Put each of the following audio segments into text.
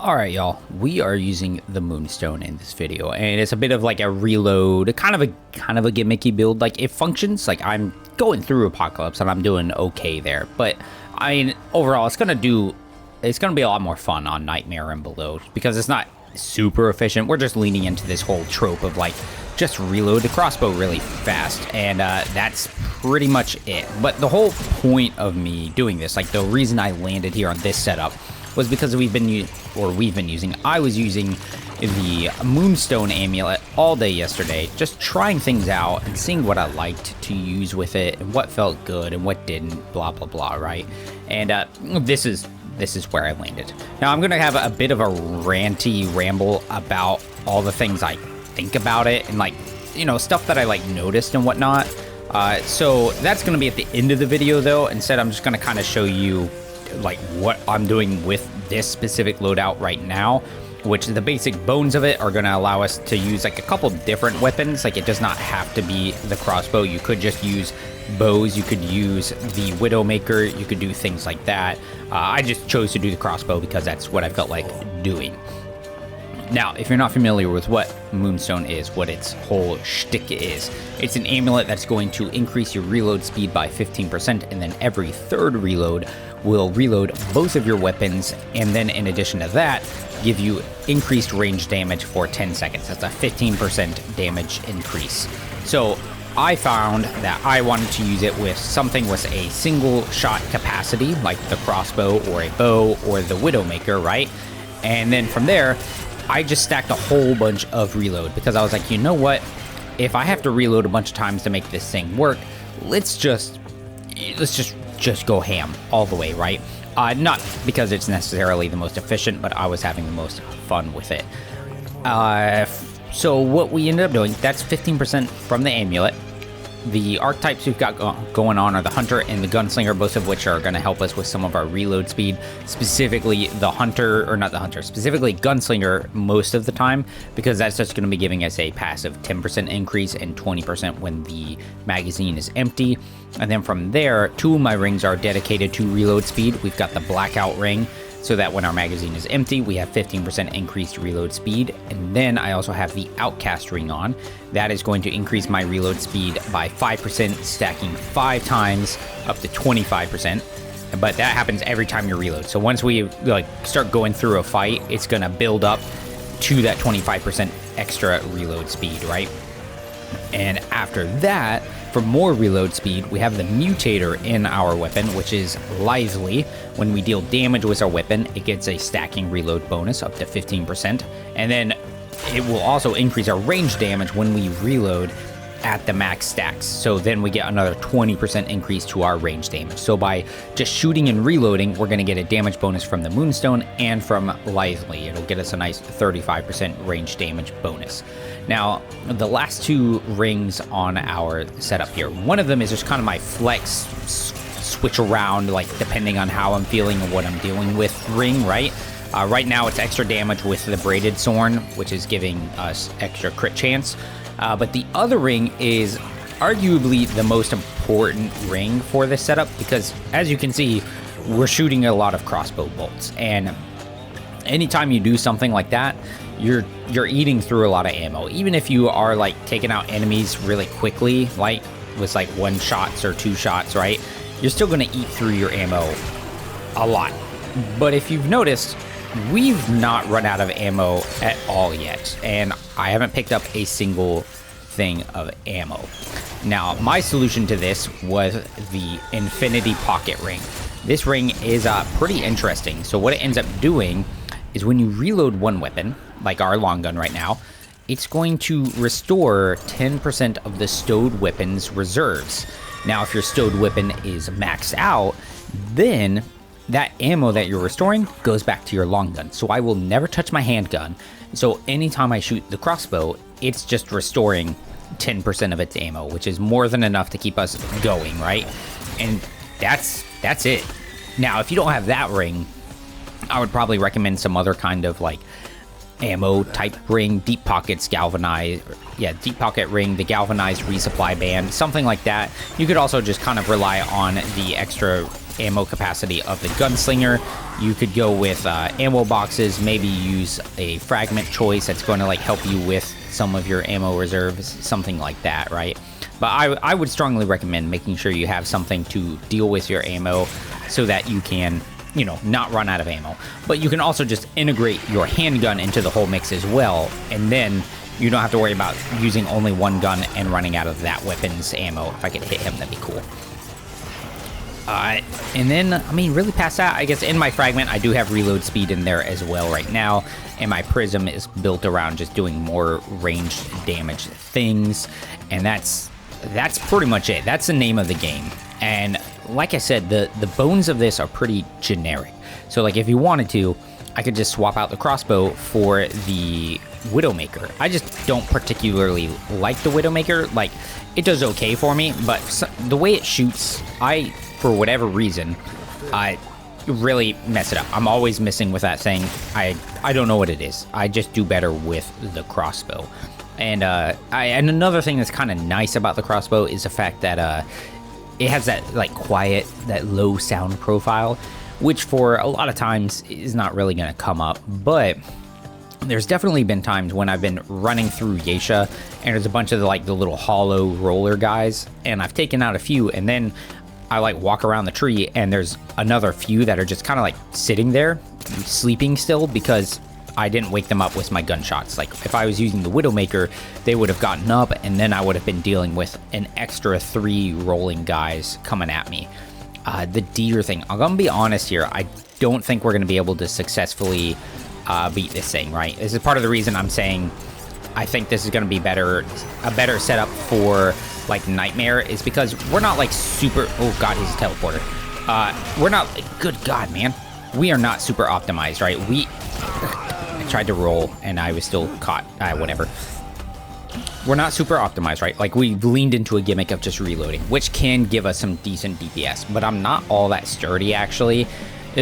Alright y'all, we are using the Moonstone in this video, and it's a bit of like a reload, kind of a gimmicky build. Like, it functions. Like, I'm going through Apocalypse and I'm doing okay there, but I mean, overall it's gonna be a lot more fun on Nightmare and below, because it's not super efficient. We're just leaning into this whole trope of like, just reload the crossbow really fast, and that's pretty much it. But the whole point of me doing this, like the reason I landed here on this setup, was because I was using the Moonstone amulet all day yesterday, just trying things out and seeing what I liked to use with it and what felt good and what didn't, blah blah blah, right? And this is where I landed. Now I'm gonna have a bit of a ranty ramble about all the things I think about it, and like, you know, stuff that I like noticed and whatnot. So that's gonna be at the end of the video though. Instead, I'm just gonna kind of show you like what I'm doing with this specific loadout right now, which the basic bones of it are going to allow us to use like a couple different weapons. Like, it does not have to be the crossbow. You could just use bows, you could use the Widowmaker, you could do things like that. I just chose to do the crossbow because that's what I felt like doing. Now, if you're not familiar with what Moonstone is, what its whole shtick is, it's an amulet that's going to increase your reload speed by 15%, and then every third reload will reload both of your weapons, and then in addition to that, give you increased range damage for 10 seconds. That's a 15% damage increase. So I found that I wanted to use it with something with a single shot capacity, like the crossbow or a bow or the Widowmaker, right? And then from there, I just stacked a whole bunch of reload, because I was like, you know what? If I have to reload a bunch of times to make this thing work, let's just go ham all the way, right? Not because it's necessarily the most efficient, but I was having the most fun with it. So what we ended up doing, that's 15% from the amulet. The archetypes we've got going on are the Hunter and the Gunslinger, both of which are going to help us with some of our reload speed. Specifically specifically Gunslinger most of the time, because that's just going to be giving us a passive 10% increase and 20% when the magazine is empty. And then from there, two of my rings are dedicated to reload speed. We've got the Blackout ring, so that when our magazine is empty, we have 15% increased reload speed. And then I also have the Outcast ring on. That is going to increase my reload speed by 5%, stacking 5 times up to 25%. But that happens every time you reload. So once we like start going through a fight, it's gonna build up to that 25% extra reload speed, right? And after that, for more reload speed, we have the Mutator in our weapon, which is Lively. When we deal damage with our weapon, it gets a stacking reload bonus up to 15%. And then it will also increase our range damage when we reload at the max stacks. So then we get another 20% increase to our range damage. So by just shooting and reloading, we're going to get a damage bonus from the Moonstone and from Lively. It'll get us a nice 35% range damage bonus. Now, the last two rings on our setup here, one of them is just kind of my flex switch around, like depending on how I'm feeling and what I'm dealing with ring, right? Right now it's extra damage with the Braided Sword, which is giving us extra crit chance. But the other ring is arguably the most important ring for this setup, because as you can see, we're shooting a lot of crossbow bolts, and anytime you do something like that, you're eating through a lot of ammo. Even if you are like taking out enemies really quickly, like with like 1 shots or 2 shots, right? You're still gonna eat through your ammo a lot. But if you've noticed, we've not run out of ammo at all yet, and I haven't picked up a single thing of ammo. Now, my solution to this was the Infinity Pocket Ring. This ring is pretty interesting. So what it ends up doing is when you reload one weapon, like our long gun right now, it's going to restore 10% of the stowed weapon's reserves. Now, if your stowed weapon is maxed out, then that ammo that you're restoring goes back to your long gun. So I will never touch my handgun. So anytime I shoot the crossbow, it's just restoring 10% of its ammo, which is more than enough to keep us going, right? And that's it. Now, if you don't have that ring, I would probably recommend some other kind of like ammo type ring, deep pockets, galvanized, deep pocket ring, the galvanized resupply band, something like that. You could also just kind of rely on the extra ammo capacity of the gunslinger. You could go with ammo boxes, maybe use a fragment choice that's going to like help you with some of your ammo reserves, something like that, right? But I would strongly recommend making sure you have something to deal with your ammo so that you can, you know, not run out of ammo. But you can also just integrate your handgun into the whole mix as well, and then you don't have to worry about using only one gun and running out of that weapon's ammo. If I could hit him, that'd be cool. And then, I mean, really past that, I guess in my fragment, I do have reload speed in there as well right now. And my prism is built around just doing more ranged damage things. And that's pretty much it. That's the name of the game. And like I said, the bones of this are pretty generic. So like if you wanted to, I could just swap out the crossbow for the Widowmaker. I just don't particularly like the Widowmaker. Like, it does okay for me, but the way it shoots, for whatever reason, I really mess it up. I'm always missing with that thing. I don't know what it is. I just do better with the crossbow. And and another thing that's kind of nice about the crossbow is the fact that it has that like quiet, that low sound profile, which for a lot of times is not really going to come up. But there's definitely been times when I've been running through Yeisha and there's a bunch of the little hollow roller guys, and I've taken out a few, and then I like walk around the tree and there's another few that are just kind of like sitting there sleeping still because I didn't wake them up with my gunshots. Like if I was using the Widowmaker, they would have gotten up, and then I would have been dealing with an extra 3 rolling guys coming at me. The deer thing, I'm gonna be honest here, I don't think we're gonna be able to successfully beat this thing, right? This is part of the reason I'm saying I think this is gonna be a better setup for like Nightmare, is because we're not like super, oh god, he's a teleporter. We're not, good god, man. We are not super optimized, right? I tried to roll and I was still caught, whatever. We're not super optimized, right? Like we leaned into a gimmick of just reloading, which can give us some decent DPS, but I'm not all that sturdy actually.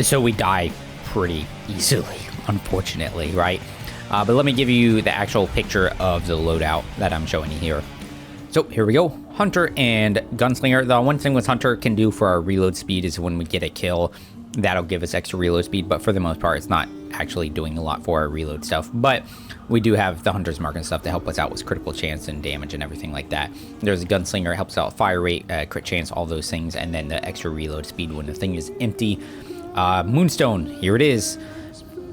So we die pretty easily, unfortunately, right? But let me give you the actual picture of the loadout that I'm showing you here. So here we go, Hunter and Gunslinger. The one thing with Hunter can do for our reload speed is when we get a kill, that'll give us extra reload speed, but for the most part, it's not actually doing a lot for our reload stuff. But we do have the Hunter's Mark and stuff to help us out with critical chance and damage and everything like that. There's a Gunslinger, helps out fire rate, crit chance, all those things, and then the extra reload speed when the thing is empty. Moonstone, here it is.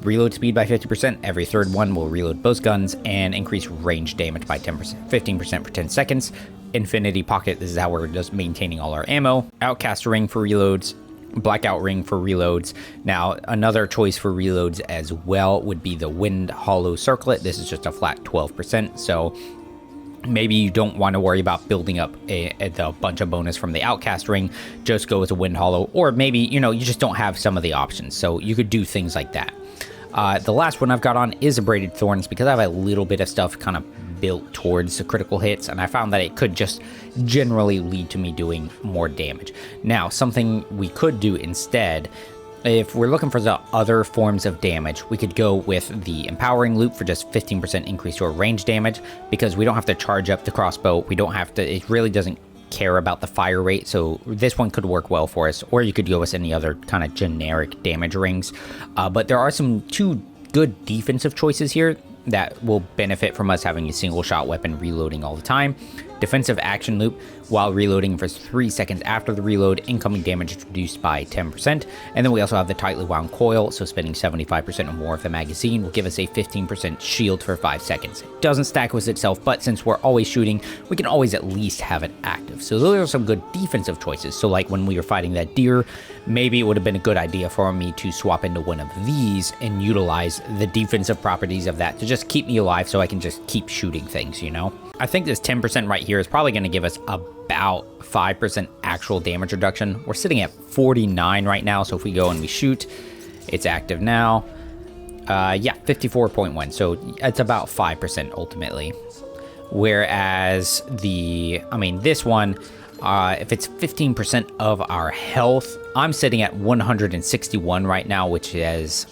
Reload speed by 50%. Every third one will reload both guns and increase range damage by 15% for 10 seconds. Infinity Pocket, this is how we're just maintaining all our ammo. Outcast Ring for reloads. Blackout Ring for reloads. Now, another choice for reloads as well would be the Wind Hollow Circlet. This is just a flat 12%, so maybe you don't want to worry about building up a bunch of bonus from the Outcast Ring. Just go with a Wind Hollow, or maybe, you know, you just don't have some of the options, so you could do things like that. The last one I've got on is a Braided Thorns, because I have a little bit of stuff kind of built towards the critical hits, and I found that it could just generally lead to me doing more damage. Now, something we could do instead, if we're looking for the other forms of damage, we could go with the Empowering Loop for just 15% increase to our range damage, because we don't have to charge up the crossbow. We don't have to, it really doesn't care about the fire rate, so this one could work well for us. Or you could go with any other kind of generic damage rings. But there are two good defensive choices here that will benefit from us having a single shot weapon reloading all the time. Defensive Action Loop, while reloading for 3 seconds after the reload, incoming damage is reduced by 10%. And then we also have the Tightly Wound Coil, so spending 75% or more of the magazine will give us a 15% shield for 5 seconds. It doesn't stack with itself, but since we're always shooting, we can always at least have it active. So those are some good defensive choices. So like when we were fighting that deer, maybe it would have been a good idea for me to swap into one of these and utilize the defensive properties of that to just keep me alive so I can just keep shooting things, you know? I think this 10% right here is probably going to give us about 5% actual damage reduction. We're sitting at 49 right now, so if we go and we shoot, it's active now. Yeah, 54.1, so it's about 5% ultimately. Whereas this one, If it's 15% of our health, I'm sitting at 161 right now, which is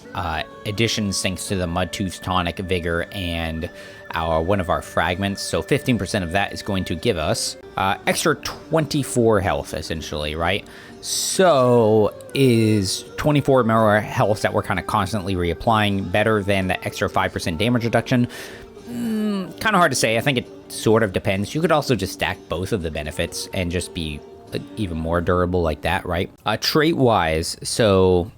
additions thanks to the Mudtooth's Tonic, Vigor, and one of our fragments. So 15% of that is going to give us extra 24 health, essentially, right? So is 24 more health that we're kind of constantly reapplying better than the extra 5% damage reduction? Kind of hard to say. I think it sort of depends. You could also just stack both of the benefits and just be even more durable like that, right? Trait-wise, so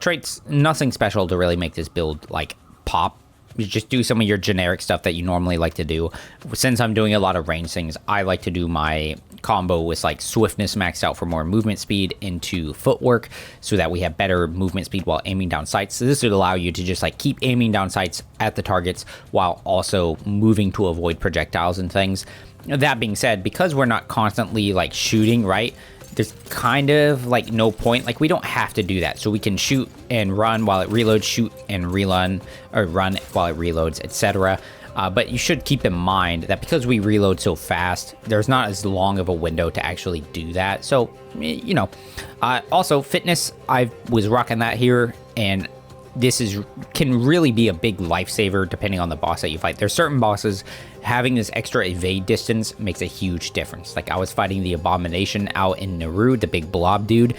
traits, nothing special to really make this build like pop. You just do some of your generic stuff that you normally like to do. Since I'm doing a lot of range things, I like to do my combo with like swiftness maxed out for more movement speed into footwork so that we have better movement speed while aiming down sights. So this would allow you to just like keep aiming down sights at the targets while also moving to avoid projectiles and things. That being said, because we're not constantly like shooting, right? There's kind of like no point. Like we don't have to do that. So we can shoot and run while it reloads, shoot and rerun, or run while it reloads, etc. But you should keep in mind that because we reload so fast, there's not as long of a window to actually do that. So, you know, also fitness, I was rocking that here, and this can really be a big lifesaver depending on the boss that you fight. There's certain bosses, having this extra evade distance makes a huge difference. Like I was fighting the Abomination out in Naru, the big blob dude.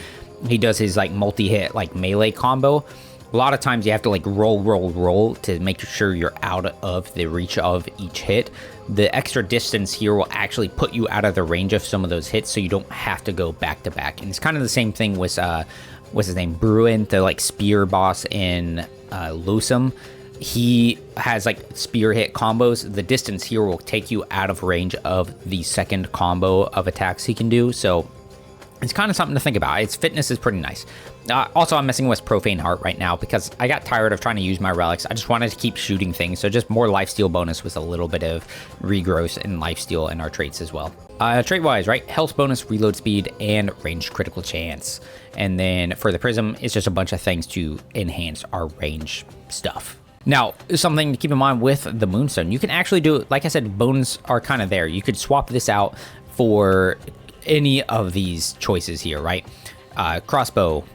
He does his like multi-hit like melee combo. A lot of times you have to like roll to make sure you're out of the reach of each hit. The extra distance here will actually put you out of the range of some of those hits, so you don't have to go back to back. And it's kind of the same thing with what's his name, Bruin, the like spear boss in Lusum. He has like spear hit combos. The distance here will take you out of range of the second combo of attacks he can do. So it's kind of something to think about. Its fitness is pretty nice. Also, I'm messing with Profane Heart right now because I got tired of trying to use my relics. I just wanted to keep shooting things. So just more lifesteal bonus with a little bit of regrowth and lifesteal in our traits as well. Trait-wise, right? Health bonus, reload speed, and ranged critical chance. And then for the Prism, it's just a bunch of things to enhance our range stuff. Now, something to keep in mind with the Moonstone, you can actually do, like I said, bones are kind of there. You could swap this out for any of these choices here, right? Crossbow,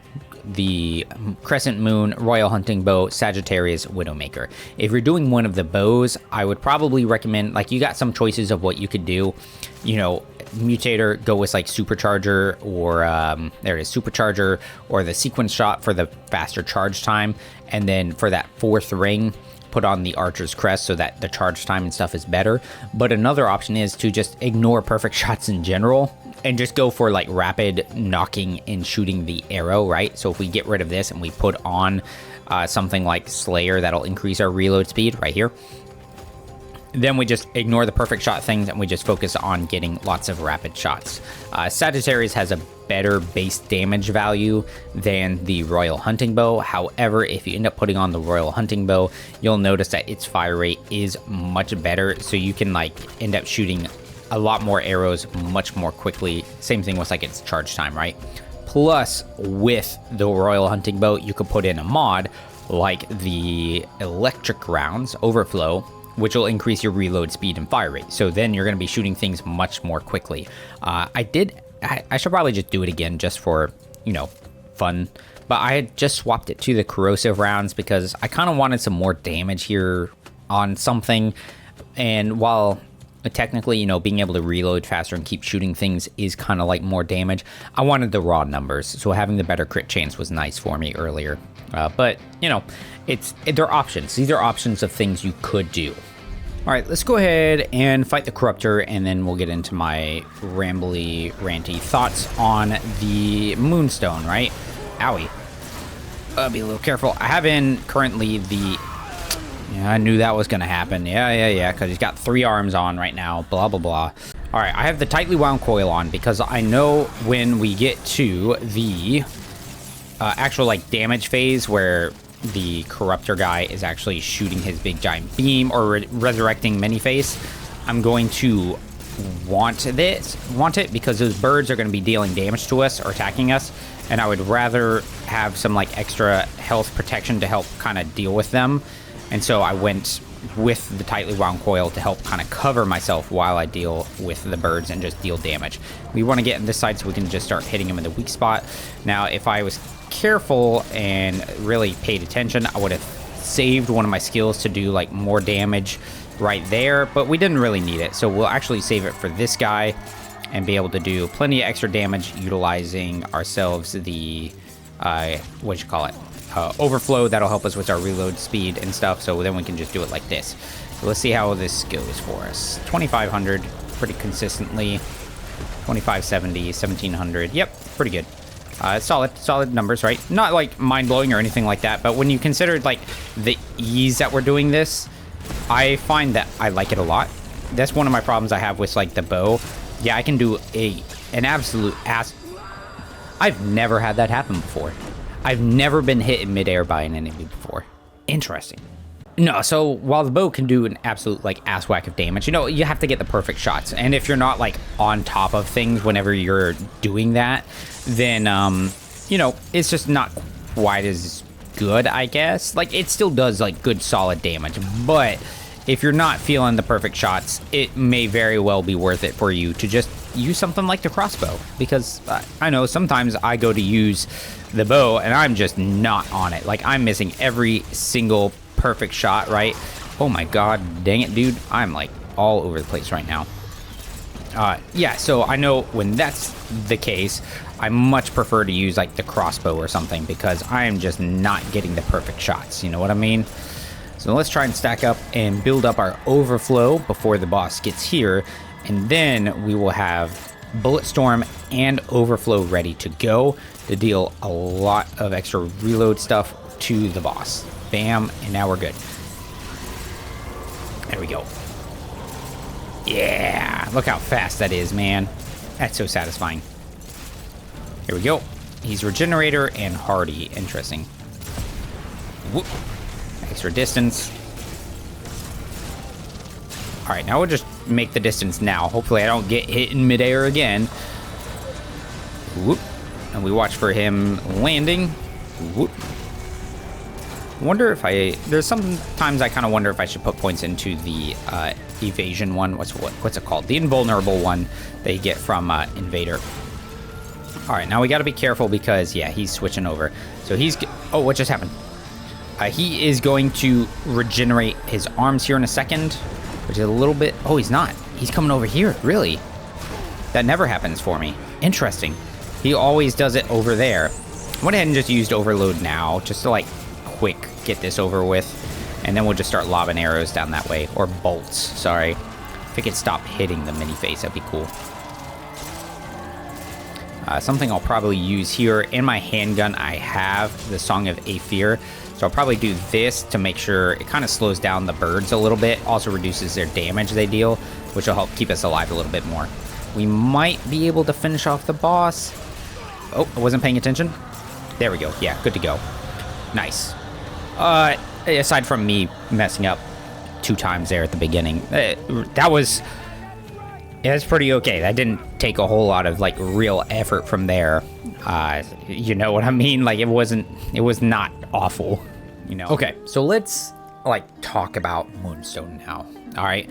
the Crescent Moon, Royal Hunting Bow, Sagittarius, Widowmaker. If you're doing one of the bows, I would probably recommend, like, you got some choices of what you could do. You know, Mutator, go with like Supercharger, or there it is, Supercharger, or the Sequence Shot for the faster charge time. And then for that fourth ring, put on the Archer's Crest so that the charge time and stuff is better. But another option is to just ignore perfect shots in general and just go for like rapid knocking and shooting the arrow, right? So if we get rid of this and we put on something like Slayer, that'll increase our reload speed right here. Then we just ignore the perfect shot things and we just focus on getting lots of rapid shots. Sagittarius has a better base damage value than the Royal Hunting Bow. However, if you end up putting on the Royal Hunting Bow, you'll notice that its fire rate is much better. So you can like end up shooting a lot more arrows much more quickly. Same thing with like its charge time, right? Plus, with the Royal Hunting Bow, you could put in a mod like the Electric Rounds Overflow, which will increase your reload speed and fire rate. So then you're going to be shooting things much more quickly. I should probably just do it again just for, you know, fun. But I had just swapped it to the Corrosive Rounds because I kind of wanted some more damage here on something. And while technically, you know, being able to reload faster and keep shooting things is kind of like more damage, I wanted the raw numbers. So having the better crit chance was nice for me earlier. But, you know, they're options. These are options of things you could do. All right, let's go ahead and fight the Corruptor, and then we'll get into my rambly, ranty thoughts on the Moonstone, right? Owie. Be a little careful. I have in currently the... Yeah, I knew that was going to happen. Yeah, because he's got 3 arms on right now, blah, blah, blah. All right, I have the Tightly Wound Coil on because I know when we get to the actual, like, damage phase where the Corruptor guy is actually shooting his big giant beam or resurrecting Many-Face, I'm going to want it because those birds are going to be dealing damage to us or attacking us, and I would rather have some like extra health protection to help kind of deal with them. And so I went with the tightly wound coil to help kind of cover myself while I deal with the birds and just deal damage. We want to get on this side so we can just start hitting them in the weak spot. Now, if I was careful and really paid attention, I would have saved one of my skills to do like more damage right there, but we didn't really need it. So we'll actually save it for this guy and be able to do plenty of extra damage utilizing ourselves the, overflow. That'll help us with our reload speed and stuff. So then we can just do it like this. So let's see how this goes for us. 2,500 pretty consistently. 2,570, 1,700. Yep, pretty good. Solid numbers, right? Not like mind-blowing or anything like that, but when you consider like the ease that we're doing this, I find that I like it a lot. That's one of my problems I have with like the bow. Yeah, I can do an absolute ass. I've never had that happen before. I've never been hit in midair by an enemy before. Interesting. No, so while the bow can do an absolute like ass whack of damage, you know, you have to get the perfect shots. And if you're not like on top of things whenever you're doing that, then you know, it's just not quite as good, I guess. Like it still does like good solid damage, but if you're not feeling the perfect shots, it may very well be worth it for you to just use something like the crossbow, because I know sometimes I go to use the bow and I'm just not on it. Like I'm missing every single perfect shot, right? Oh my god, dang it, dude. I'm like all over the place right now. Yeah, so I know when that's the case, I much prefer to use like the crossbow or something, because I'm just not getting the perfect shots, you know what I mean? So let's try and stack up and build up our overflow before the boss gets here, and then we will have Bullet Storm and Overflow ready to go to deal a lot of extra reload stuff to the boss. Bam, and now we're good. There we go. Yeah, look how fast that is, man. That's so satisfying. Here we go. He's Regenerator and Hardy. Interesting. Whoop. Extra distance. All right, now we'll just make the distance now. Hopefully I don't get hit in midair again. Whoop. And we watch for him landing. Whoop. Wonder if there's sometimes I kind of wonder if I should put points into the evasion one. What's it called? The invulnerable one they get from Invader. All right, now we got to be careful because yeah, he's switching over. So oh, what just happened? He is going to regenerate his arms here in a second, which is a little bit... Oh, he's not. He's coming over here. Really? That never happens for me. Interesting. He always does it over there. I went ahead and just used Overload now, just to, like, quick get this over with. And then we'll just start lobbing arrows down that way. Or bolts, sorry. If it could stop hitting the mini face, that'd be cool. Something I'll probably use here. In my handgun, I have the Song of Aether. So I'll probably do this to make sure it kind of slows down the birds a little bit. Also reduces their damage they deal, which will help keep us alive a little bit more. We might be able to finish off the boss. Oh, I wasn't paying attention. There we go. Yeah, good to go. Nice. Aside from me messing up 2 times there at the beginning, that's pretty okay. That didn't take a whole lot of like real effort from there. You know what I mean? Like it was not awful, you know. Okay, so let's like talk about Moonstone now. All right,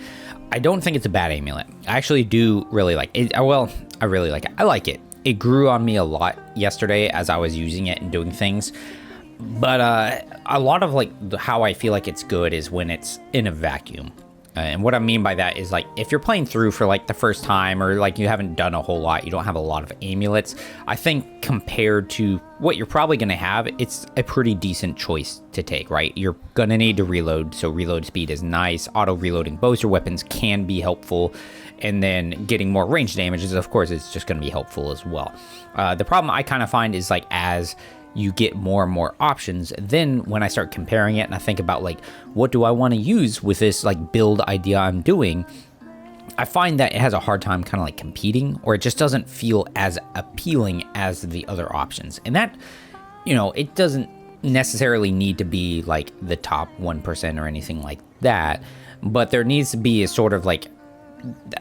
I don't think it's a bad amulet. I actually do really like it. Well, I really like it. I like it. It grew on me a lot yesterday as I was using it and doing things. But a lot of like how I feel like it's good is when it's in a vacuum. And what I mean by that is like if you're playing through for like the first time, or like you haven't done a whole lot, you don't have a lot of amulets, I think compared to what you're probably going to have, it's a pretty decent choice to take, right? You're going to need to reload, so reload speed is nice. Auto reloading bows or weapons can be helpful, and then getting more range damage is, of course, it's just going to be helpful as well. The problem I kind of find is like as you get more and more options, then when I start comparing it and I think about like what do I want to use with this like build idea I'm doing, I find that it has a hard time kind of like competing, or it just doesn't feel as appealing as the other options. And that, you know, it doesn't necessarily need to be like the top 1% or anything like that, but there needs to be a sort of like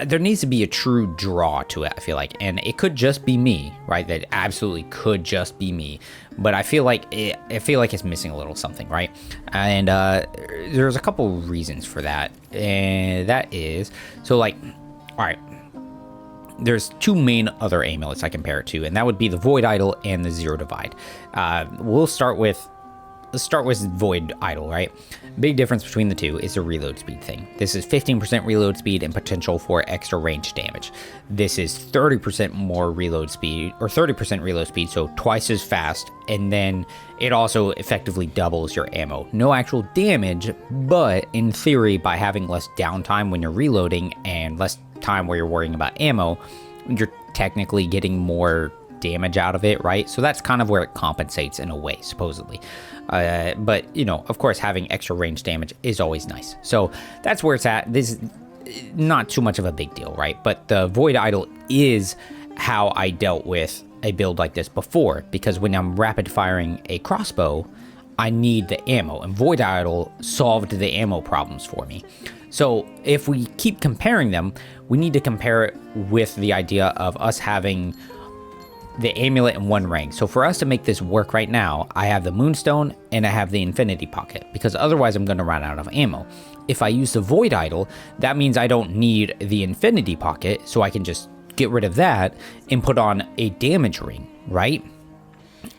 there needs to be a true draw to it, I feel like. And it could just be me, right? That absolutely could just be me. But I feel like it's missing a little something, right? And there's a couple reasons for that. And that is, so like, all right, there's two main other amulets I compare it to, and that would be the Void Idol and the Zero Divide. Let's start with Void Idol, right? Big difference between the two is the reload speed thing. This is 15% reload speed and potential for extra range damage. This is 30% more reload speed, or 30% reload speed, so twice as fast, and then it also effectively doubles your ammo. No actual damage, but in theory, by having less downtime when you're reloading and less time where you're worrying about ammo, you're technically getting more damage out of it, right? So that's kind of where it compensates in a way, supposedly. But, you know, of course, having extra range damage is always nice. So that's where it's at. This is not too much of a big deal, right? But the Void Idol is how I dealt with a build like this before, because when I'm rapid firing a crossbow, I need the ammo, and Void Idol solved the ammo problems for me. So if we keep comparing them, we need to compare it with the idea of us having the amulet in one ring. So for us to make this work right now, I have the Moonstone and I have the Infinity Pocket, because otherwise I'm going to run out of ammo. If I use the Void Idol, that means I don't need the Infinity Pocket, so I can just get rid of that and put on a damage ring, right?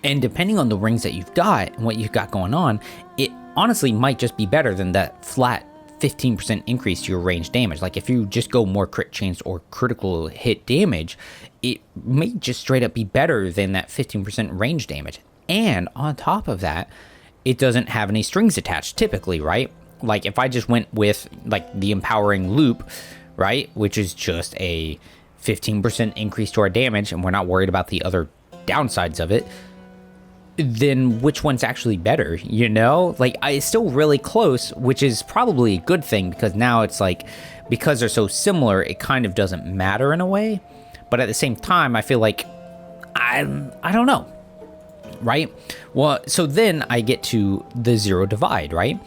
And depending on the rings that you've got and what you've got going on, it honestly might just be better than that flat 15% increase to your range damage. Like if you just go more crit chance or critical hit damage, it may just straight up be better than that 15% range damage. And on top of that, it doesn't have any strings attached typically, right? Like if I just went with like the empowering loop, right, which is just a 15% increase to our damage, and we're not worried about the other downsides of it, then which one's actually better, you know? Like, it's still really close, which is probably a good thing, because now it's like, because they're so similar, it kind of doesn't matter in a way. But at the same time, I feel like, I don't know, right? Well, so then I get to the Zero Divide, right?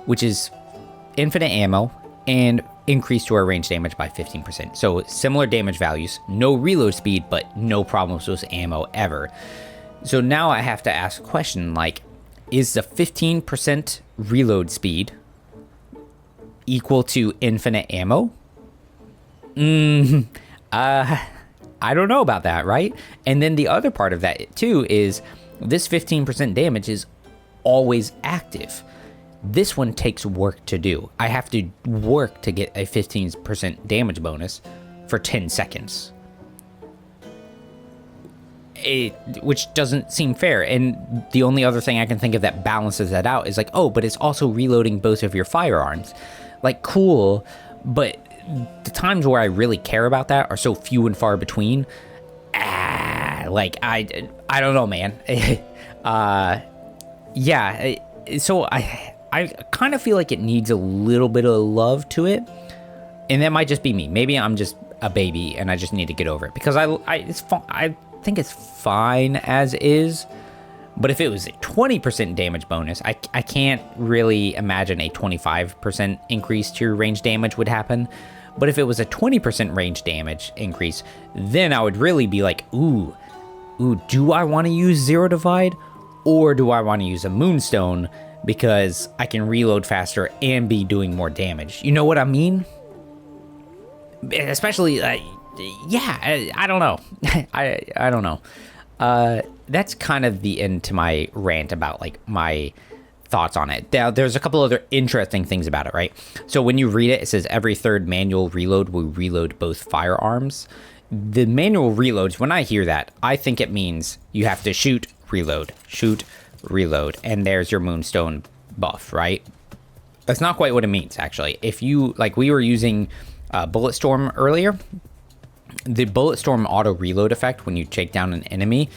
Which is infinite ammo and increase to our range damage by 15%. So similar damage values, no reload speed, but no problems with ammo ever. So now I have to ask a question like, is the 15% reload speed equal to infinite ammo? I don't know about that, right? And then the other part of that too is this 15% damage is always active. This one takes work to do. I have to work to get a 15% damage bonus for 10 seconds. Which doesn't seem fair. And the only other thing I can think of that balances that out is like, oh, but it's also reloading both of your firearms. Like, cool, but the times where I really care about that are so few and far between. Like, I don't know, man. Yeah, so I kind of feel like it needs a little bit of love to it. And that might just be me. Maybe I'm just a baby and I just need to get over it. Because I think it's fine as is, but if it was a 20% damage bonus, I can't really imagine a 25% increase to your range damage would happen. But if it was a 20% range damage increase, then I would really be like, ooh, do I want to use Zero Divide, or do I want to use a Moonstone because I can reload faster and be doing more damage? You know what I mean? Especially, yeah, I don't know. I don't know. That's kind of the end to my rant about like my thoughts on it. Now, there's a couple other interesting things about it, right? So when you read it, it says every third manual reload will reload both firearms. The manual reloads, when I hear that, I think it means you have to shoot, reload, and there's your Moonstone buff, right? That's not quite what it means, actually. If you, like we were using Bullet Storm earlier, the Bullet Storm auto reload effect when you take down an enemy,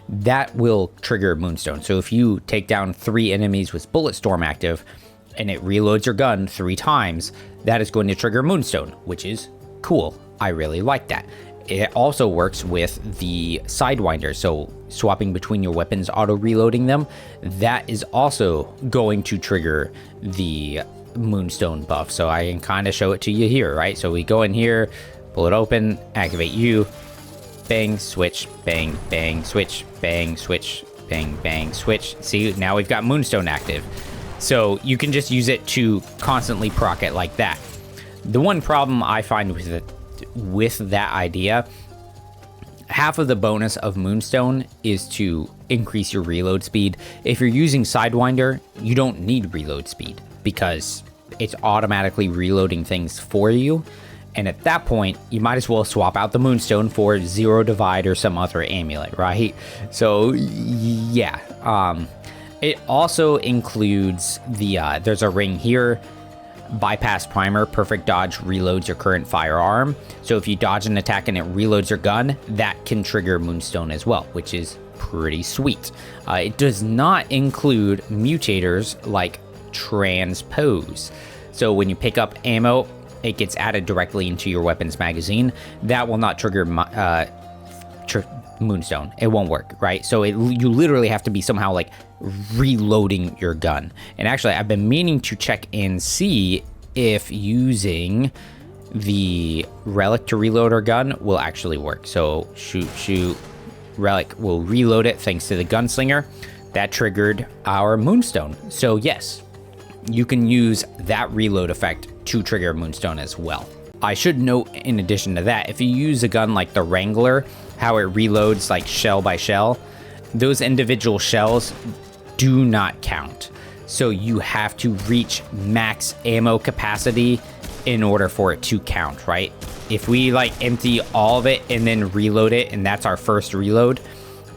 that will trigger Moonstone. So if you take down 3 enemies with Bullet Storm active and it reloads your gun 3 times, that is going to trigger Moonstone, which is cool. I really like that. it also works with the Sidewinder. So swapping between your weapons, auto reloading them, that is also going to trigger the Moonstone buff. So I can kind of show it to you here, right? So we go in here, pull it open, activate you, bang, switch, bang, bang, switch, bang, switch, bang, bang, switch. See, now we've got Moonstone active. So you can just use it to constantly proc it like that. The one problem I find with that idea, half of the bonus of Moonstone is to increase your reload speed. If you're using Sidewinder, you don't need reload speed because it's automatically reloading things for you. And at that point, you might as well swap out the Moonstone for Zero Divide or some other amulet, right? So yeah, it also includes the, there's a ring here, bypass primer, perfect dodge reloads your current firearm. So if you dodge an attack and it reloads your gun, that can trigger Moonstone as well, which is pretty sweet. It does not include mutators like transpose. So when you pick up ammo, it gets added directly into your weapons magazine. That will not trigger Moonstone. It won't work, right? So you literally have to be somehow like reloading your gun. And actually, I've been meaning to check and see if using the relic to reload our gun will actually work. So shoot, relic will reload it thanks to the gunslinger. That triggered our Moonstone. So yes, you can use that reload effect to trigger Moonstone as well. I should note, in addition to that, if you use a gun like the Wrangler, how it reloads like shell by shell, those individual shells do not count. So you have to reach max ammo capacity in order for it to count, right? If we like empty all of it and then reload it, and that's our first reload,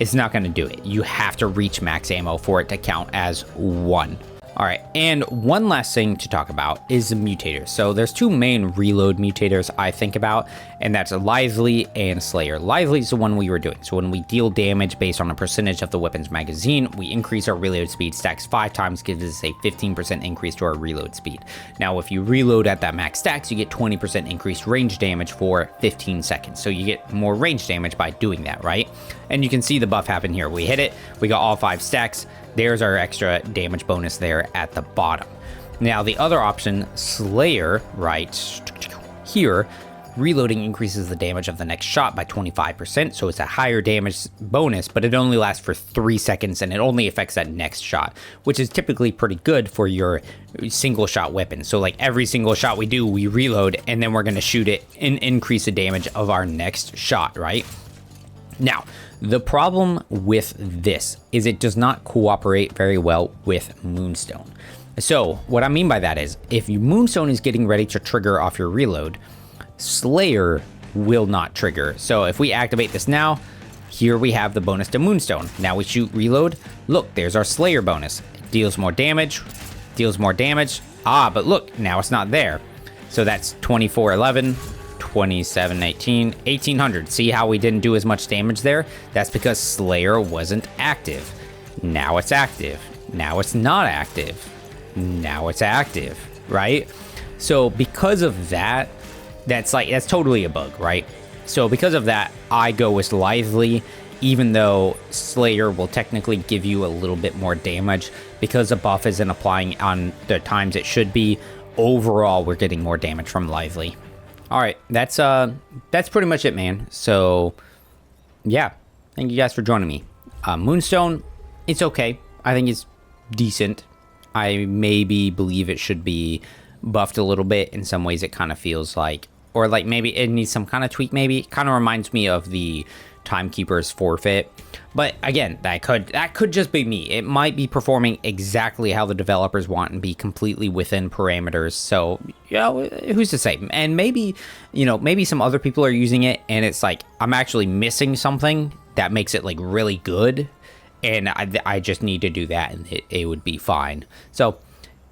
it's not going to do it. You have to reach max ammo for it to count as one. All right, and one last thing to talk about is the mutators. So there's two main reload mutators I think about, and that's Lively and Slayer. Lively is the one we were doing. So when we deal damage based on a percentage of the weapon's magazine, we increase our reload speed, stacks 5 times, gives us a 15% increase to our reload speed. Now, if you reload at that max stacks, you get 20% increased range damage for 15 seconds. So you get more range damage by doing that, right? And you can see the buff happen here. We hit it, we got all 5 stacks. There's our extra damage bonus there at the bottom. Now, the other option, Slayer, right here, reloading increases the damage of the next shot by 25%, so it's a higher damage bonus, but it only lasts for 3 seconds, and it only affects that next shot, which is typically pretty good for your single shot weapon. So like every single shot we do, we reload, and then we're gonna shoot it and increase the damage of our next shot, right? Now, the problem with this is it does not cooperate very well with Moonstone. So what I mean by that is if your Moonstone is getting ready to trigger off your reload, Slayer will not trigger. So if we activate this now, here we have the bonus to Moonstone. Now we shoot reload. Look, there's our Slayer bonus. It deals more damage, deals more damage. Ah, but look, now it's not there. So that's 2411. 2718, 1800. See how we didn't do as much damage there? That's because Slayer wasn't active. Now it's active. Now it's not active. Now it's active, right? So because of that, that's totally a bug, right? So because of that, I go with Lively, even though Slayer will technically give you a little bit more damage because the buff isn't applying on the times it should be. Overall, we're getting more damage from Lively. All right, that's pretty much it, man. So, yeah, thank you guys for joining me. Moonstone, it's okay. I think it's decent. I maybe believe it should be buffed a little bit. In some ways, it kind of feels like, or like maybe it needs some kind of tweak. Maybe kind of reminds me of the Timekeeper's Forfeit. But again, that could just be me. It might be performing exactly how the developers want and be completely within parameters. So, you know, who's to say? And maybe, you know, maybe some other people are using it and it's like, I'm actually missing something that makes it like really good. And I just need to do that and it would be fine. So,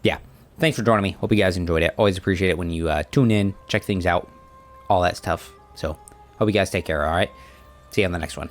yeah, thanks for joining me. Hope you guys enjoyed it. Always appreciate it when you tune in, check things out, all that stuff. So, hope you guys take care, all right? See you on the next one.